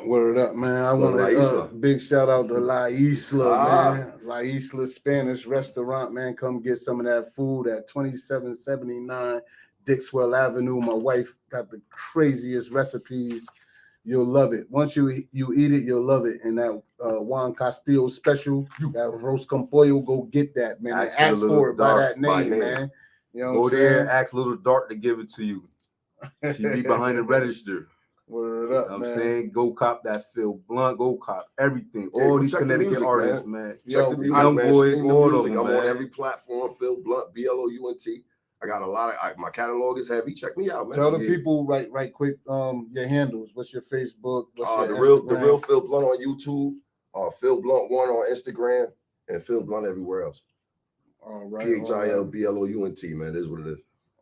[SPEAKER 3] Word up, man. I want
[SPEAKER 5] La
[SPEAKER 3] to
[SPEAKER 5] Isla.
[SPEAKER 3] big shout out to La Isla,
[SPEAKER 5] Ah.
[SPEAKER 3] man. La Isla Spanish restaurant, man. Come get some of that food at 2779 Dixwell Avenue. My wife got the craziest recipes. You'll love it. Once you eat it, you'll love it. And that Juan Castillo special, that roast con pollo, go get that, man. And
[SPEAKER 7] Ask for the
[SPEAKER 3] ask
[SPEAKER 7] little
[SPEAKER 3] for it by
[SPEAKER 7] dark
[SPEAKER 3] that
[SPEAKER 5] by
[SPEAKER 3] name,
[SPEAKER 5] name.
[SPEAKER 3] man. You know
[SPEAKER 7] Go
[SPEAKER 3] what I'm
[SPEAKER 7] there,
[SPEAKER 3] saying?
[SPEAKER 7] ask Little Dark to give it to you. She be behind the register.
[SPEAKER 3] Word
[SPEAKER 7] You
[SPEAKER 3] up,
[SPEAKER 7] know what
[SPEAKER 3] man.
[SPEAKER 7] I'm saying? Go cop that Phil Blunt, go cop everything.
[SPEAKER 5] Yeah,
[SPEAKER 7] All
[SPEAKER 5] go
[SPEAKER 7] these
[SPEAKER 5] check the
[SPEAKER 7] Connecticut
[SPEAKER 5] music,
[SPEAKER 7] artists, man.
[SPEAKER 5] Check
[SPEAKER 3] Yo,
[SPEAKER 5] the music,
[SPEAKER 7] young
[SPEAKER 5] man.
[SPEAKER 7] boys,
[SPEAKER 5] Stream the
[SPEAKER 7] all of
[SPEAKER 5] music.
[SPEAKER 7] them,
[SPEAKER 5] I'm
[SPEAKER 7] man.
[SPEAKER 5] on every platform. Phil Blunt, Blount. I got a lot of my catalog is heavy. Check me out, man.
[SPEAKER 3] Tell the
[SPEAKER 7] Yeah.
[SPEAKER 3] people right quick your handles. What's your Facebook? What's your
[SPEAKER 5] the
[SPEAKER 3] Instagram?
[SPEAKER 5] real Phil Blunt on YouTube, Phil Blunt 1 on Instagram, and Phil Blunt everywhere else.
[SPEAKER 3] All right.
[SPEAKER 5] PHILBLOUNT, man. It is what it is.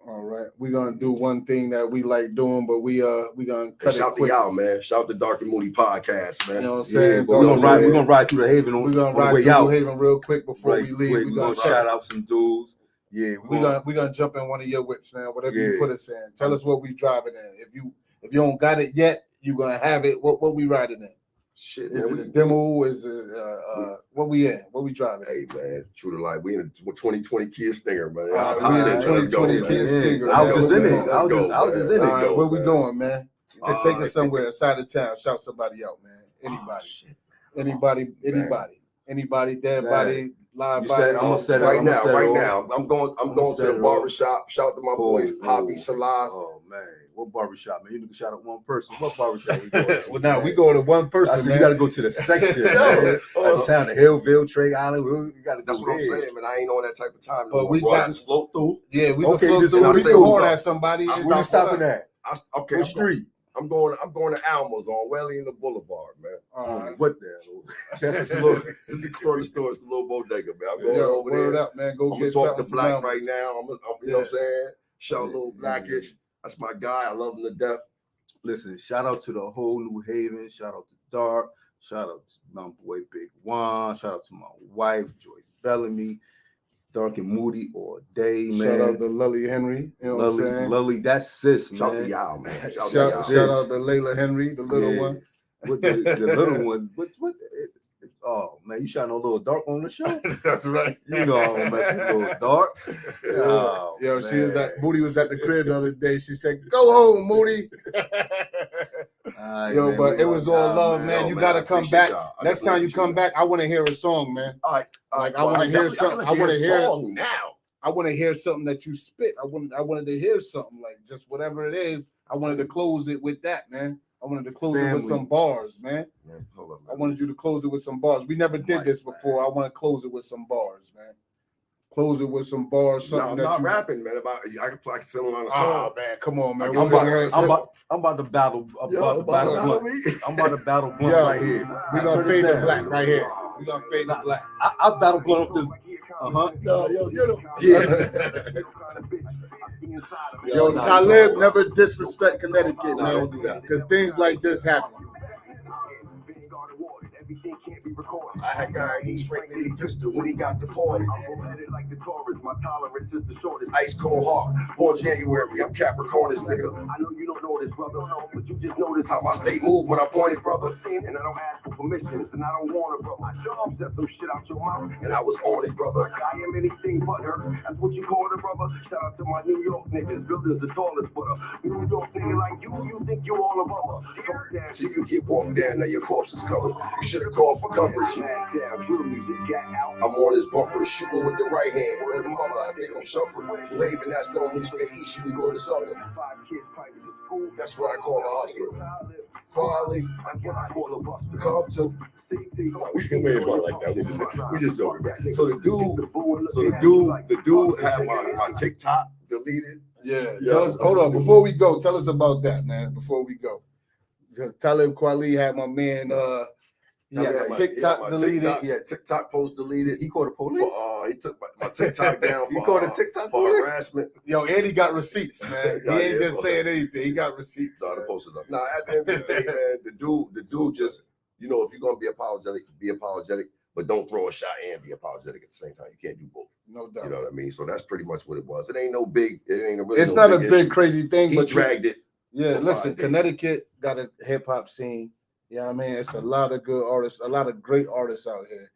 [SPEAKER 3] All right. We're gonna do one thing that we like doing, but we gonna
[SPEAKER 5] And
[SPEAKER 3] cut it
[SPEAKER 5] shout to
[SPEAKER 3] quick.
[SPEAKER 5] y'all, man. Shout to DARC MOODY podcast, man.
[SPEAKER 3] You know what I'm
[SPEAKER 7] Yeah,
[SPEAKER 3] saying?
[SPEAKER 7] but we're gonna ride through the Haven on
[SPEAKER 3] We're gonna
[SPEAKER 7] the
[SPEAKER 3] ride
[SPEAKER 7] way
[SPEAKER 3] through
[SPEAKER 7] out.
[SPEAKER 3] New Haven real quick before
[SPEAKER 7] Right
[SPEAKER 3] we leave.
[SPEAKER 7] quick.
[SPEAKER 3] We're
[SPEAKER 7] We're
[SPEAKER 3] gonna
[SPEAKER 7] gonna shout out some dudes. Yeah,
[SPEAKER 3] we're gonna jump in one of your whips, man. Whatever you
[SPEAKER 7] Yeah.
[SPEAKER 3] put us in. Tell us what we driving in. If you don't got it yet, you gonna have it. What we riding in?
[SPEAKER 5] Shit,
[SPEAKER 3] Is
[SPEAKER 5] man.
[SPEAKER 3] it a demo? Is it what we in? What we driving?
[SPEAKER 5] Hey, man. True to life. We in a 2020 Kia Stinger, man.
[SPEAKER 3] We in
[SPEAKER 5] Hop
[SPEAKER 3] a
[SPEAKER 5] in, man. Let's go,
[SPEAKER 3] 2020
[SPEAKER 5] man.
[SPEAKER 3] Kia Stinger.
[SPEAKER 7] I was
[SPEAKER 3] man.
[SPEAKER 7] just in it.
[SPEAKER 3] Let's
[SPEAKER 7] I was
[SPEAKER 3] go,
[SPEAKER 7] just in
[SPEAKER 3] man.
[SPEAKER 7] it.
[SPEAKER 3] All right, where we
[SPEAKER 5] man.
[SPEAKER 3] going, man? And take
[SPEAKER 5] All
[SPEAKER 3] us somewhere outside of town. Shout somebody out, man. Anybody.
[SPEAKER 5] shit.
[SPEAKER 3] Anybody, dead
[SPEAKER 7] Man.
[SPEAKER 3] body, live
[SPEAKER 7] You
[SPEAKER 3] body.
[SPEAKER 7] said- I'ma set it-
[SPEAKER 5] Right
[SPEAKER 7] I'ma
[SPEAKER 5] now,
[SPEAKER 7] set it
[SPEAKER 5] right
[SPEAKER 7] off.
[SPEAKER 5] now. I'm going to
[SPEAKER 7] set
[SPEAKER 5] the
[SPEAKER 7] it
[SPEAKER 5] barber
[SPEAKER 7] off.
[SPEAKER 5] shop. Shout to my boys, Hobby Salas.
[SPEAKER 7] Oh man, what barbershop, man? You can shout out one person. What barbershop we going to?
[SPEAKER 3] Well, now
[SPEAKER 7] man?
[SPEAKER 3] we go to one
[SPEAKER 7] I
[SPEAKER 3] person,
[SPEAKER 7] said
[SPEAKER 3] man.
[SPEAKER 7] you got to go to the section. man. Like town, the Hillville, Trey Island. You got to.
[SPEAKER 5] That's what I'm saying, man. I ain't on that type of time.
[SPEAKER 3] But
[SPEAKER 5] no
[SPEAKER 3] we
[SPEAKER 5] more, bro. I
[SPEAKER 3] got-
[SPEAKER 5] just float through.
[SPEAKER 3] Yeah, we
[SPEAKER 7] Okay,
[SPEAKER 3] can
[SPEAKER 7] just-
[SPEAKER 3] float
[SPEAKER 5] and I
[SPEAKER 3] through. We
[SPEAKER 5] say
[SPEAKER 3] can
[SPEAKER 5] what's
[SPEAKER 3] horn
[SPEAKER 5] up.
[SPEAKER 3] at somebody.
[SPEAKER 5] I
[SPEAKER 3] and
[SPEAKER 7] Where you
[SPEAKER 3] we
[SPEAKER 7] stopping at?
[SPEAKER 5] Okay,
[SPEAKER 7] What street?
[SPEAKER 5] I'm going to Alma's on Welly and the Boulevard, man.
[SPEAKER 3] All right.
[SPEAKER 7] What the hell?
[SPEAKER 5] It's the corner store. It's the little bodega, man. I'm going
[SPEAKER 3] Yo,
[SPEAKER 5] over
[SPEAKER 3] word
[SPEAKER 5] there.
[SPEAKER 3] up, man. Go
[SPEAKER 5] I'm gonna
[SPEAKER 3] get
[SPEAKER 5] talk
[SPEAKER 3] something
[SPEAKER 5] to
[SPEAKER 3] from
[SPEAKER 5] Black
[SPEAKER 3] Alma's.
[SPEAKER 5] right now. You know what I'm saying? Shout
[SPEAKER 7] Yeah.
[SPEAKER 5] Little Blackish. That's my guy. I love him to death.
[SPEAKER 7] Listen, shout out to the whole New Haven. Shout out to Dark. Shout out to my boy Big Juan. Shout out to my wife Joyce Bellamy. Dark and Moody all day, man.
[SPEAKER 3] Shout out to Lully Henry. You know what I'm saying?
[SPEAKER 7] Lully, that's sis, man.
[SPEAKER 5] Shout to y'all, man. Shout to
[SPEAKER 3] Shout
[SPEAKER 5] y'all.
[SPEAKER 3] out to Layla Henry, the little
[SPEAKER 7] Yeah.
[SPEAKER 3] one.
[SPEAKER 7] What the little one? Oh man, you shot no Little Dark on the show.
[SPEAKER 3] That's right.
[SPEAKER 7] You know I'm messing with Little Dark. Oh,
[SPEAKER 3] Yo, she was
[SPEAKER 7] man.
[SPEAKER 3] Moody was at the crib the other day. She said, "Go home, Moody."
[SPEAKER 7] Alright,
[SPEAKER 3] Yo,
[SPEAKER 7] man,
[SPEAKER 3] but
[SPEAKER 7] we
[SPEAKER 3] it was all
[SPEAKER 7] y'all,
[SPEAKER 3] love, man.
[SPEAKER 5] Yo,
[SPEAKER 3] You
[SPEAKER 5] man,
[SPEAKER 3] gotta
[SPEAKER 5] I
[SPEAKER 3] come
[SPEAKER 5] appreciate
[SPEAKER 3] back.
[SPEAKER 5] y'all. I
[SPEAKER 3] Next
[SPEAKER 5] definitely
[SPEAKER 3] time you come
[SPEAKER 5] appreciate
[SPEAKER 3] back, I want to hear a song, man.
[SPEAKER 5] All right.
[SPEAKER 3] Like, I wanna hear something. I wanna hear-
[SPEAKER 5] song now.
[SPEAKER 3] I want to hear something that you spit. I wanted to hear something like just whatever it is. I wanted to close it with that, man. I wanted to close it with
[SPEAKER 7] Family.
[SPEAKER 3] some bars, man.
[SPEAKER 5] Man, hold up,
[SPEAKER 3] I
[SPEAKER 5] man.
[SPEAKER 3] wanted you to close it with some bars. We never did this before. I want to close it with some bars, man. Close it with some bars.
[SPEAKER 5] No,
[SPEAKER 3] Something
[SPEAKER 5] I'm
[SPEAKER 3] that
[SPEAKER 5] not
[SPEAKER 3] you
[SPEAKER 5] rapping, man. I can play similar on a song.
[SPEAKER 3] Oh man, come on, man.
[SPEAKER 5] I
[SPEAKER 3] We're
[SPEAKER 5] can
[SPEAKER 3] gonna-
[SPEAKER 5] sing
[SPEAKER 7] I'm about to battle. I'm about to battle Blunt. I'm about to battle Blunt
[SPEAKER 3] Yo,
[SPEAKER 7] right here.
[SPEAKER 3] we gonna
[SPEAKER 7] Turn it
[SPEAKER 3] fade to
[SPEAKER 7] down.
[SPEAKER 3] black right here. We gonna fade to black.
[SPEAKER 7] I'll battle Blunt with this.
[SPEAKER 5] Yo, get him.
[SPEAKER 7] Yeah.
[SPEAKER 3] Yo, Talib never disrespect Connecticut,
[SPEAKER 5] Nah,
[SPEAKER 3] man.
[SPEAKER 5] don't do that.
[SPEAKER 3] Because things like this happen.
[SPEAKER 5] I had guy he's frankly the pistol when he got deported. Ice cold heart, born January. I'm Capricornus, nigga.
[SPEAKER 6] I know you don't know this, brother, but you just notice
[SPEAKER 5] How my state move when I pointed, brother.
[SPEAKER 6] and I don't ask for permissions, and I don't want it, bro. I sure upset some shit out your mouth.
[SPEAKER 5] And I was on it, brother.
[SPEAKER 6] I am anything but her. That's what you call it, brother. Shout out to my New York niggas. Buildings the tallest, but New York nigga like you think you all above us.
[SPEAKER 5] Till you get walked down, now your corpse is covered. You should have called for coverage. I'm on his bumper, shooting with the right hand. Word of mother, I think I'm shumpering. New Haven, that's the only state east, we go to southern. That's what I call a hustler. Kweli, come to. We ain't about like that. We just joking. So the dude had my TikTok deleted.
[SPEAKER 3] Yeah. Tell us, hold on, before we go, tell us about that, man. Before we go. Because Talib Kweli had my man TikTok deleted.
[SPEAKER 5] Yeah, TikTok post deleted.
[SPEAKER 7] He called the police.
[SPEAKER 5] He took my TikTok down
[SPEAKER 7] He
[SPEAKER 5] for,
[SPEAKER 7] called the TikTok
[SPEAKER 5] for
[SPEAKER 7] police?
[SPEAKER 5] harassment.
[SPEAKER 3] Yo, and he got receipts, man. He
[SPEAKER 5] Yeah,
[SPEAKER 3] ain't
[SPEAKER 5] yeah,
[SPEAKER 3] just
[SPEAKER 5] so-
[SPEAKER 3] saying anything. He got receipts.
[SPEAKER 5] So I
[SPEAKER 3] man.
[SPEAKER 5] posted up. Now at the end of the day, man, the dude just, you know, if you're gonna be apologetic, but don't throw a shot and be apologetic at the same time. You can't do both.
[SPEAKER 3] No doubt.
[SPEAKER 5] You know what I mean? So that's pretty much what it was. It ain't really
[SPEAKER 3] It's
[SPEAKER 5] no
[SPEAKER 3] not a big
[SPEAKER 5] issue.
[SPEAKER 3] crazy thing,
[SPEAKER 5] He
[SPEAKER 3] but
[SPEAKER 5] dragged it.
[SPEAKER 3] yeah,
[SPEAKER 5] for
[SPEAKER 3] listen,
[SPEAKER 5] 5 days.
[SPEAKER 3] Connecticut got a hip hop scene. Yeah, I mean, it's a lot of good artists, a lot of great artists out here.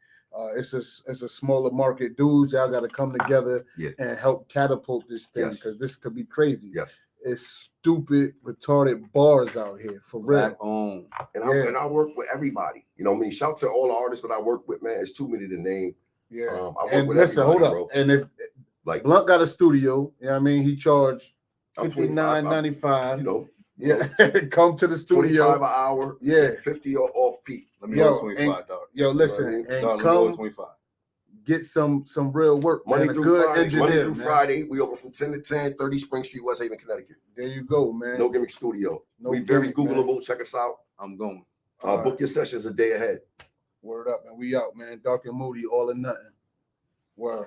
[SPEAKER 3] It's a smaller market. Dudes, y'all got to come together
[SPEAKER 5] Yeah.
[SPEAKER 3] and help catapult this thing
[SPEAKER 5] Yes.
[SPEAKER 3] because this could be crazy.
[SPEAKER 5] Yes.
[SPEAKER 3] It's stupid, retarded bars out here for real.
[SPEAKER 7] Black owned.
[SPEAKER 5] And I work with everybody. You know what I mean? Shout out to all the artists that I work with, man. It's too many to name.
[SPEAKER 3] Yeah.
[SPEAKER 5] I work
[SPEAKER 3] And
[SPEAKER 5] with
[SPEAKER 3] listen, hold
[SPEAKER 5] everybody,
[SPEAKER 3] up.
[SPEAKER 5] bro.
[SPEAKER 3] And if
[SPEAKER 5] Like
[SPEAKER 3] Blount got a studio, you know what I mean? He charged
[SPEAKER 5] I'm 25,
[SPEAKER 3] $59.95.
[SPEAKER 5] you know,
[SPEAKER 3] Yeah, come to the
[SPEAKER 5] 25
[SPEAKER 3] studio.
[SPEAKER 5] an hour,
[SPEAKER 3] Yeah.
[SPEAKER 5] 50 off peak.
[SPEAKER 7] Let me
[SPEAKER 3] Yo,
[SPEAKER 7] go $25.
[SPEAKER 3] Yo, listen,
[SPEAKER 5] You know
[SPEAKER 3] and
[SPEAKER 7] Let me go
[SPEAKER 3] come
[SPEAKER 7] $25.
[SPEAKER 3] get some real work,
[SPEAKER 5] Monday
[SPEAKER 3] man. A
[SPEAKER 5] through
[SPEAKER 3] good
[SPEAKER 5] Friday.
[SPEAKER 3] engineer,
[SPEAKER 5] Monday through
[SPEAKER 3] man.
[SPEAKER 5] Friday. We open from 10 to 10, 30 Spring Street, West Haven, Connecticut.
[SPEAKER 3] There you go, man.
[SPEAKER 5] No Gimmick Studio.
[SPEAKER 3] No
[SPEAKER 5] We very
[SPEAKER 3] gimmick, man.
[SPEAKER 5] Googleable. Check us out.
[SPEAKER 7] I'm going.
[SPEAKER 3] All
[SPEAKER 5] Book
[SPEAKER 3] right.
[SPEAKER 5] your sessions a day ahead.
[SPEAKER 3] Word up, and we out, man. Dark and Moody, all or nothing. Word.